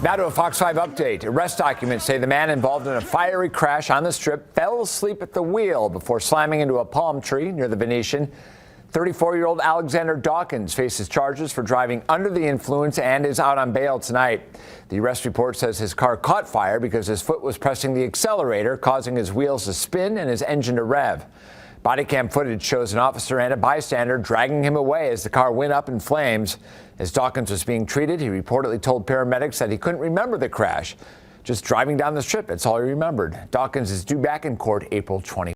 Now to a Fox 5 update. Arrest documents say the man involved in a fiery crash on the Strip fell asleep at the wheel before slamming into a palm tree near the Venetian. 34-year-old Alexander Dawkins faces charges for driving under the influence and is out on bail tonight. The arrest report says his car caught fire because his foot was pressing the accelerator, causing his wheels to spin and his engine to rev. Body cam footage shows an officer and a bystander dragging him away as the car went up in flames. As Dawkins was being treated, he reportedly told paramedics that he couldn't remember the crash. Just driving down the Strip, it's all he remembered. Dawkins is due back in court April 20.